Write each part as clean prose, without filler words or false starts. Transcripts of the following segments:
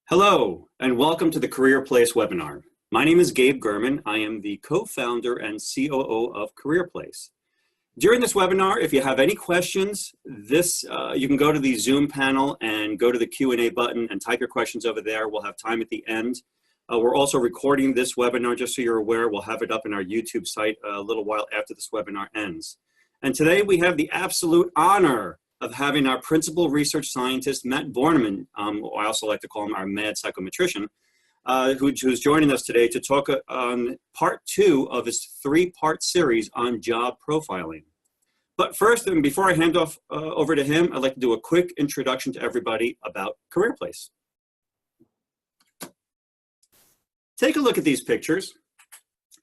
Hello, and welcome to the Career.Place webinar. My name is Gabe Gurman. I am the co-founder and COO of Career.Place. During this webinar, if you have any questions, you can go to the Zoom panel and go to the Q&A button and type your questions over there. We'll have time at the end. We're also recording this webinar, just so you're aware. We'll have it up in our YouTube site a little while after this webinar ends. And today we have the absolute honor of having our principal research scientist, Matt Borneman, I also like to call him our mad psychometrician, who's joining us today to talk on part 2 of his 3-part series on job profiling. But first, and before I hand off over to him, I'd like to do a quick introduction to everybody about Career.Place. Take a look at these pictures.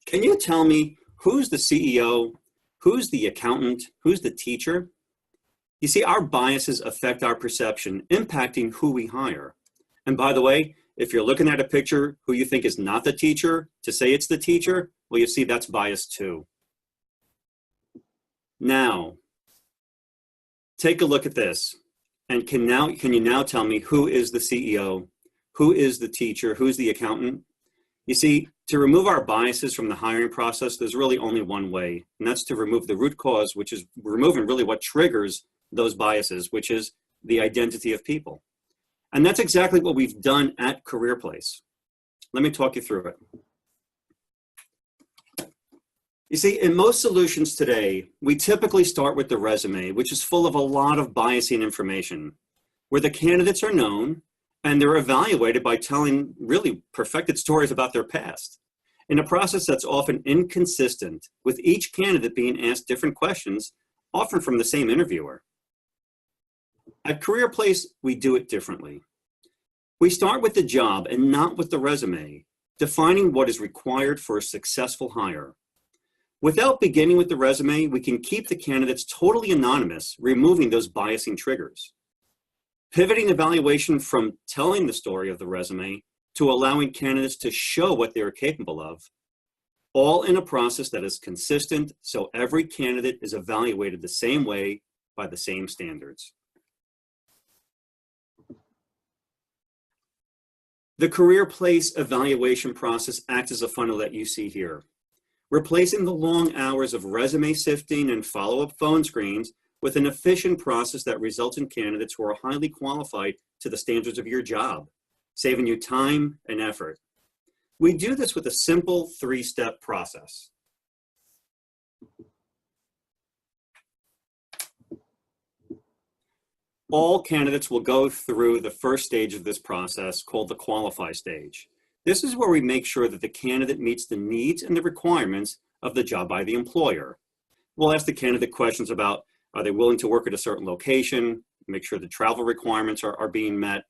Can you tell me who's the CEO, who's the accountant, who's the teacher? You see, our biases affect our perception, impacting who we hire. And by the way, if you're looking at a picture who you think is not the teacher, to say it's the teacher, well, you see that's bias too. Now, take a look at this. And can you now tell me who is the CEO, who is the teacher, who's the accountant? You see, to remove our biases from the hiring process, there's really only one way, and that's to remove the root cause, which is removing really what triggers those biases, which is the identity of people. And that's exactly what we've done at Career.Place. Let me talk you through it. You see, in most solutions today, we typically start with the resume, which is full of a lot of biasing information, where the candidates are known and they're evaluated by telling really perfected stories about their past, in a process that's often inconsistent, with each candidate being asked different questions, often from the same interviewer. At Career.Place, we do it differently. We start with the job and not with the resume, defining what is required for a successful hire. Without beginning with the resume, we can keep the candidates totally anonymous, removing those biasing triggers. Pivoting evaluation from telling the story of the resume to allowing candidates to show what they are capable of, all in a process that is consistent, so every candidate is evaluated the same way by the same standards. The Career.Place evaluation process acts as a funnel that you see here, replacing the long hours of resume sifting and follow-up phone screens with an efficient process that results in candidates who are highly qualified to the standards of your job, saving you time and effort. We do this with a simple 3-step process. All candidates will go through the first stage of this process, called the qualify stage. This is where we make sure that the candidate meets the needs and the requirements of the job by the employer. We'll ask the candidate questions about, are they willing to work at a certain location, make sure the travel requirements are being met.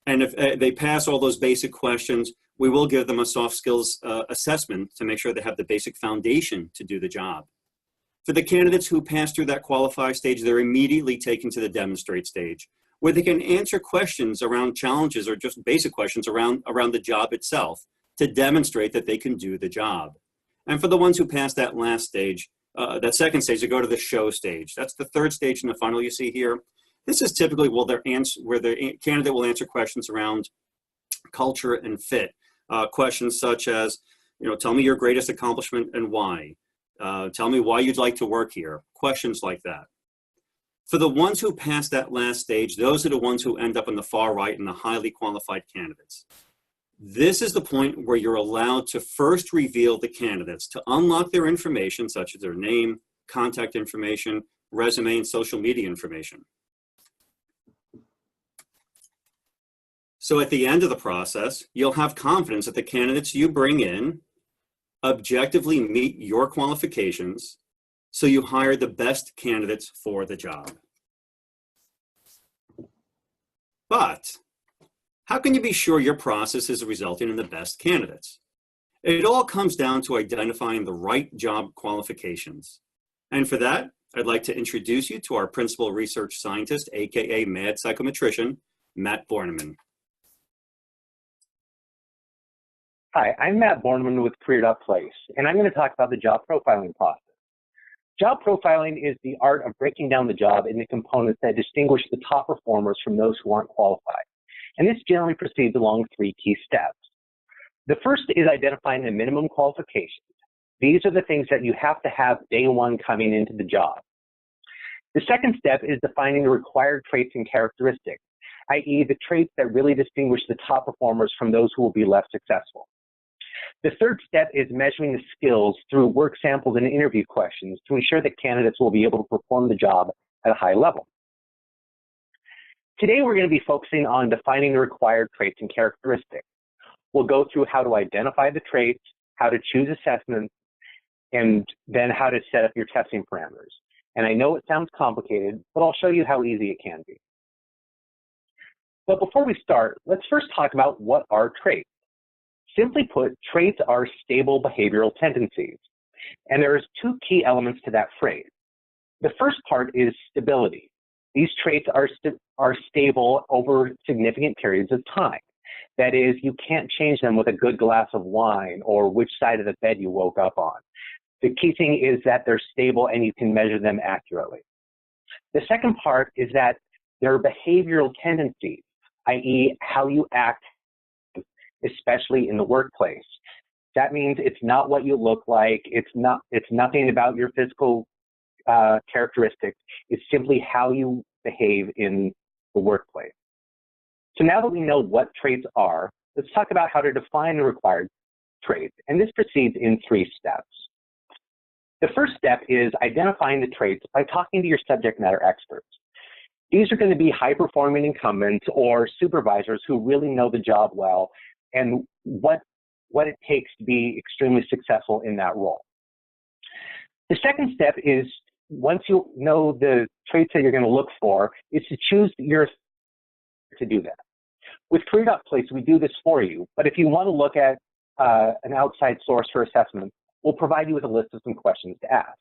And if they pass all those basic questions, we will give them a soft skills assessment to make sure they have the basic foundation to do the job. For the candidates who pass through that qualify stage, they're immediately taken to the demonstrate stage, where they can answer questions around challenges or just basic questions around the job itself to demonstrate that they can do the job. And for the ones who pass that last stage, that second stage, they go to the show stage. That's the 3rd stage in the funnel you see here. This is typically where the candidate will answer questions around culture and fit. Questions such as, tell me your greatest accomplishment and why. Tell me why you'd like to work here. Questions like that. For the ones who pass that last stage, those are the ones who end up on the far right in the highly qualified candidates. This is the point where you're allowed to first reveal the candidates to unlock their information, such as their name, contact information, resume, and social media information. So at the end of the process, you'll have confidence that the candidates you bring in objectively meet your qualifications, so you hire the best candidates for the job. But how can you be sure your process is resulting in the best candidates? It all comes down to identifying the right job qualifications. And for that, I'd like to introduce you to our principal research scientist, aka mad psychometrician, Matt Borneman. Hi, I'm Matt Borneman with Career.Place, and I'm going to talk about the job profiling process. Job profiling is the art of breaking down the job into components that distinguish the top performers from those who aren't qualified. And this generally proceeds along 3 key steps. The first is identifying the minimum qualifications. These are the things that you have to have day one coming into the job. The second step is defining the required traits and characteristics, i.e. the traits that really distinguish the top performers from those who will be less successful. The third step is measuring the skills through work samples and interview questions to ensure that candidates will be able to perform the job at a high level. Today, we're going to be focusing on defining the required traits and characteristics. We'll go through how to identify the traits, how to choose assessments, and then how to set up your testing parameters. And I know it sounds complicated, but I'll show you how easy it can be. But before we start, let's first talk about what are traits. Simply put, traits are stable behavioral tendencies. And there's 2 key elements to that phrase. The first part is stability. These traits are stable over significant periods of time. That is, you can't change them with a good glass of wine or which side of the bed you woke up on. The key thing is that they're stable and you can measure them accurately. The second part is that they're behavioral tendencies, i.e. how you act, especially in the workplace. That means it's not what you look like, it's nothing about your physical characteristics, it's simply how you behave in the workplace. So now that we know what traits are, let's talk about how to define the required traits, and this proceeds in 3 steps. The first step is identifying the traits by talking to your subject matter experts. These are going to be high-performing incumbents or supervisors who really know the job well and what it takes to be extremely successful in that role. The second step is, once you know the traits that you're going to look for, is to choose to do that. With Career.Place, we do this for you, but if you want to look at an outside source for assessment, we'll provide you with a list of some questions to ask.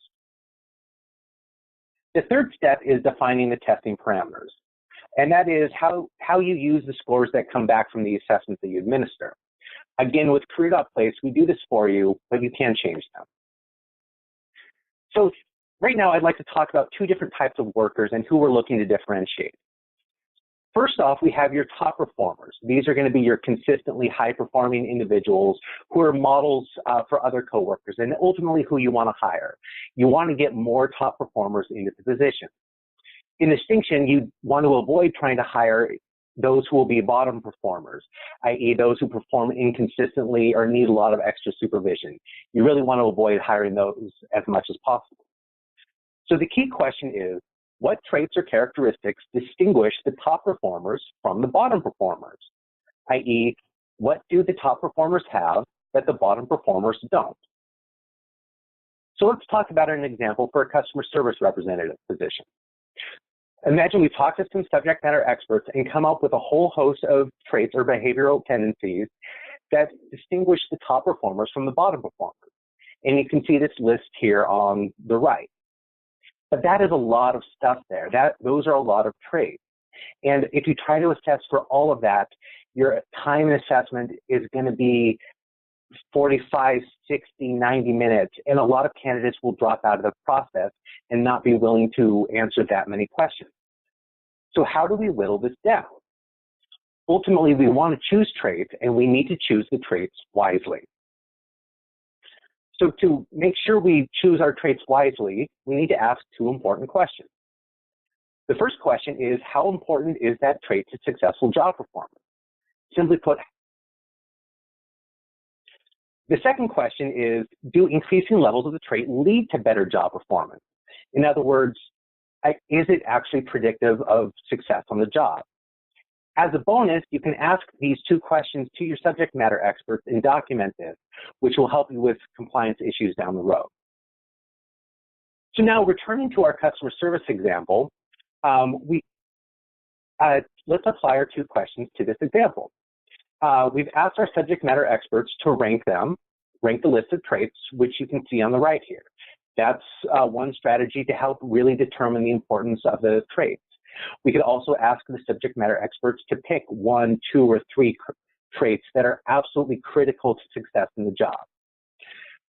The third step is defining the testing parameters, and that is how you use the scores that come back from the assessments that you administer. Again, with Career.Place, we do this for you, but you can change them. So right now, I'd like to talk about 2 different types of workers and who we're looking to differentiate. First off, we have your top performers. These are going to be your consistently high-performing individuals who are models for other coworkers and ultimately who you want to hire. You want to get more top performers into the position. In distinction, you want to avoid trying to hire those who will be bottom performers, i.e. those who perform inconsistently or need a lot of extra supervision. You really want to avoid hiring those as much as possible. So the key question is, what traits or characteristics distinguish the top performers from the bottom performers? I.e., what do the top performers have that the bottom performers don't? So let's talk about an example for a customer service representative position. Imagine we talk to some subject matter experts and come up with a whole host of traits or behavioral tendencies that distinguish the top performers from the bottom performers. And you can see this list here on the right. But that is a lot of stuff there. Those are a lot of traits. And if you try to assess for all of that, your time assessment is going to be 45, 60, 90 minutes. And a lot of candidates will drop out of the process and not be willing to answer that many questions. So how do we whittle this down? Ultimately, we want to choose traits, and we need to choose the traits wisely. So to make sure we choose our traits wisely, we need to ask 2 important questions. The first question is, how important is that trait to successful job performance? Simply put, the second question is, do increasing levels of the trait lead to better job performance? In other words, is it actually predictive of success on the job? As a bonus, you can ask these 2 questions to your subject matter experts and document this, which will help you with compliance issues down the road. So now, returning to our customer service example, let's apply our 2 questions to this example. We've asked our subject matter experts to rank the list of traits, which you can see on the right here. That's one strategy to help really determine the importance of the traits. We could also ask the subject matter experts to pick 1, 2, or 3 traits that are absolutely critical to success in the job.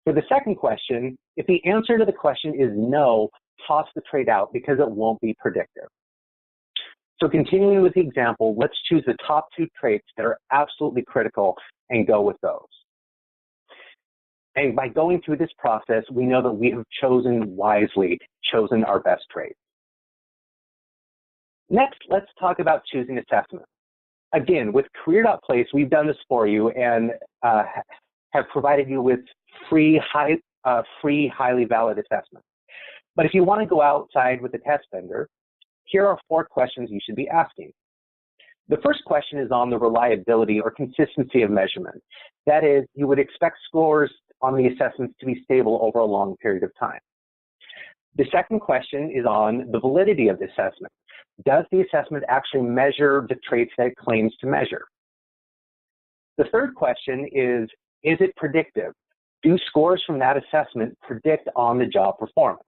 For the second question, if the answer to the question is no, toss the trait out because it won't be predictive. So continuing with the example, let's choose the top 2 traits that are absolutely critical and go with those. And by going through this process, we know that we have chosen wisely, chosen our best traits. Next, let's talk about choosing assessment. Again, with Career.Place, we've done this for you and have provided you with free, highly valid assessments. But if you want to go outside with a test vendor, here are 4 questions you should be asking. The first question is on the reliability or consistency of measurement. That is, you would expect scores on the assessments to be stable over a long period of time. The second question is on the validity of the assessment. Does the assessment actually measure the traits that it claims to measure? The third question is it predictive? Do scores from that assessment predict on the job performance?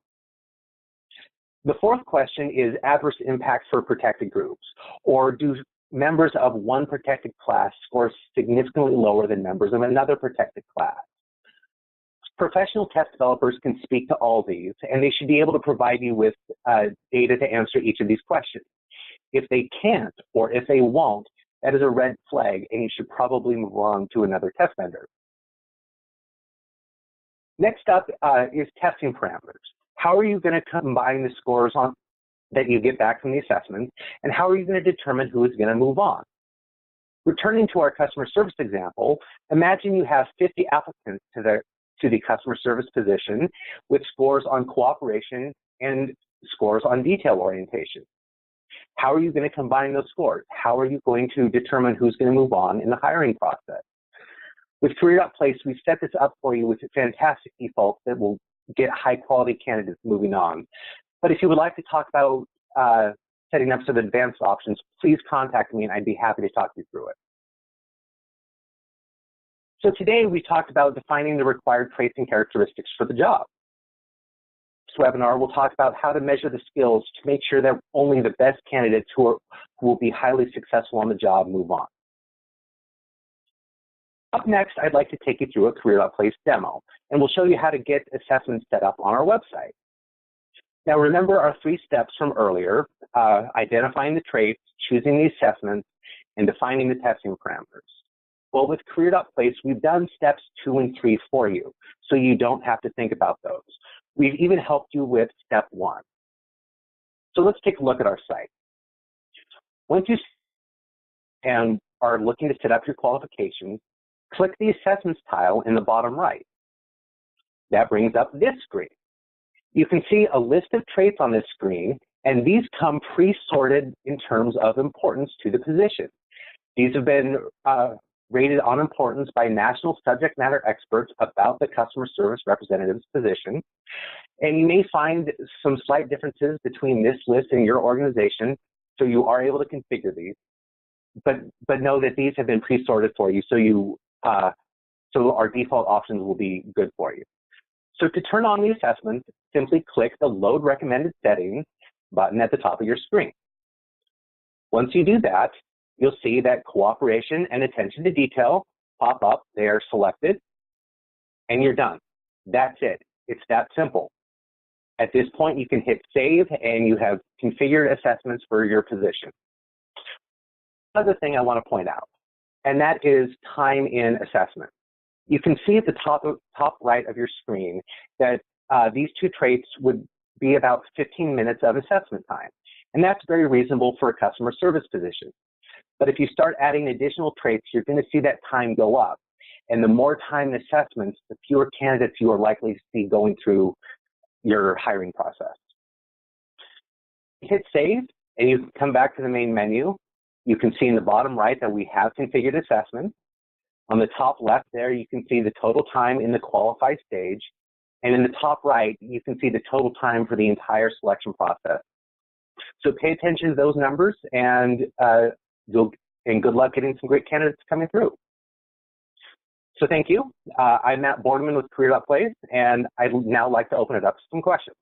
The fourth question is adverse impacts for protected groups, or do members of one protected class score significantly lower than members of another protected class? Professional test developers can speak to all these, and they should be able to provide you with data to answer each of these questions. If they can't, or if they won't, that is a red flag, and you should probably move on to another test vendor. Next up is testing parameters. How are you going to combine the scores that you get back from the assessment, and how are you going to determine who is going to move on? Returning to our customer service example, imagine you have 50 applicants to the customer service position with scores on cooperation and scores on detail orientation. How are you going to combine those scores? How are you going to determine who's going to move on in the hiring process? With Career.Place, we've set this up for you with fantastic defaults that will get high-quality candidates moving on. But if you would like to talk about setting up some advanced options, please contact me and I'd be happy to talk you through it. So today we talked about defining the required traits and characteristics for the job. This webinar will talk about how to measure the skills to make sure that only the best candidates who will be highly successful on the job move on. Up next, I'd like to take you through a Career.Place demo, and we'll show you how to get assessments set up on our website. Now remember our 3 steps from earlier, identifying the traits, choosing the assessments, and defining the testing parameters. Well, with Career.Place, we've done steps 2 and 3 for you, so you don't have to think about those. We've even helped you with step 1. So let's take a look at our site. Once you are looking to set up your qualifications, click the Assessments tile in the bottom right. That brings up this screen. You can see a list of traits on this screen, and these come pre-sorted in terms of importance to the position. These have been rated on importance by national subject matter experts about the customer service representative's position. And you may find some slight differences between this list and your organization, so you are able to configure these. But know that these have been pre-sorted for you, so our default options will be good for you. So to turn on the assessment, simply click the Load Recommended Settings button at the top of your screen. Once you do that, you'll see that cooperation and attention to detail pop up. They are selected, and you're done. That's it. It's that simple. At this point, you can hit Save, and you have configured assessments for your position. Another thing I want to point out, and that is time in assessment. You can see at the top right of your screen that these 2 traits would be about 15 minutes of assessment time, and that's very reasonable for a customer service position. But if you start adding additional traits, you're going to see that time go up. And the more time in assessments, the fewer candidates you are likely to see going through your hiring process. Hit Save, and you can come back to the main menu. You can see in the bottom right that we have configured assessments. On the top left there, you can see the total time in the qualify stage. And in the top right, you can see the total time for the entire selection process. So pay attention to those numbers, and good luck getting some great candidates coming through. So thank you. I'm Matt Borneman with Career.Place, and I'd now like to open it up to some questions.